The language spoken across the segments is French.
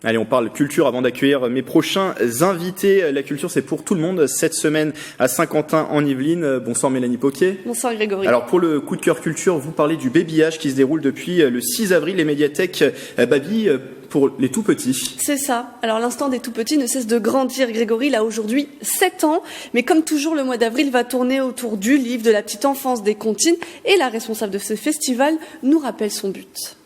Allez, on parle culture avant d'accueillir mes prochains invités. La culture, c'est pour tout le monde. Cette semaine à Saint-Quentin en Yvelines. Bonsoir Mélanie Poquet. Bonsoir Grégory. Alors pour le coup de cœur culture, vous parlez du babillage qui se déroule depuis le 6 avril. Les médiathèques babillent pour les tout petits. C'est ça. Alors l'instant des tout petits ne cesse de grandir. Grégory, il a aujourd'hui 7 ans. Mais comme toujours, le mois d'avril va tourner autour du livre, de la petite enfance, des comptines. Et la responsable de ce festival nous rappelle son but.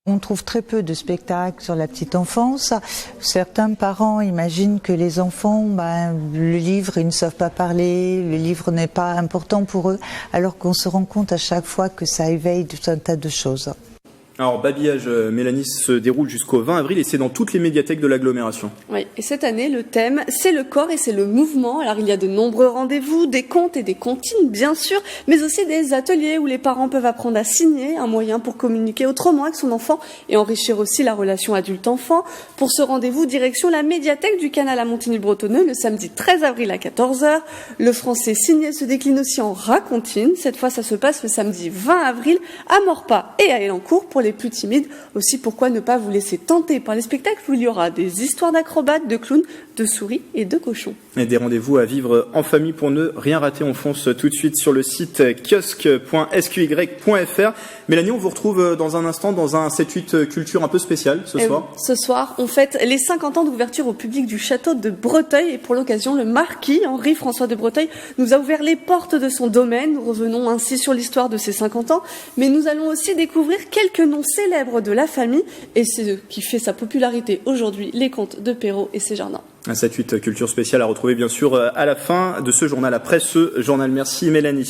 On trouve très peu de spectacles sur la petite enfance. Certains parents imaginent que les enfants, le livre, ils ne savent pas parler, le livre n'est pas important pour eux, alors qu'on se rend compte à chaque fois que ça éveille tout un tas de choses. Alors, Babillage, Mélanie, se déroule jusqu'au 20 avril et c'est dans toutes les médiathèques de l'agglomération. Oui, et cette année, le thème, c'est le corps et c'est le mouvement. Alors, il y a de nombreux rendez-vous, des contes et des comptines, bien sûr, mais aussi des ateliers où les parents peuvent apprendre à signer, un moyen pour communiquer autrement avec son enfant et enrichir aussi la relation adulte-enfant. Pour ce rendez-vous, direction la médiathèque du Canal à Montigny-le-Bretonneux, le samedi 13 avril à 14h. Le français signé se décline aussi en racontine. Cette fois, ça se passe le samedi 20 avril à Morpas et à Elancourt pour les plus timides. Aussi, pourquoi ne pas vous laisser tenter par les spectacles où il y aura des histoires d'acrobates, de clowns, de souris et de cochons. Et des rendez-vous à vivre en famille pour ne rien rater. On fonce tout de suite sur le site kiosque.sqy.fr. Mélanie, on vous retrouve dans un instant dans un 7-8 culture un peu spécial ce soir. Oui, ce soir, on fête les 50 ans d'ouverture au public du château de Breteuil et pour l'occasion, le marquis Henri-François de Breteuil nous a ouvert les portes de son domaine. Nous revenons ainsi sur l'histoire de ses 50 ans, mais nous allons aussi découvrir quelques noms célèbres de la famille et c'est ce qui fait sa popularité aujourd'hui, les contes de Perrault et ses jardins. Un 7-8 culture spéciale à retrouver bien sûr à la fin de ce journal, après ce journal. Merci Mélanie.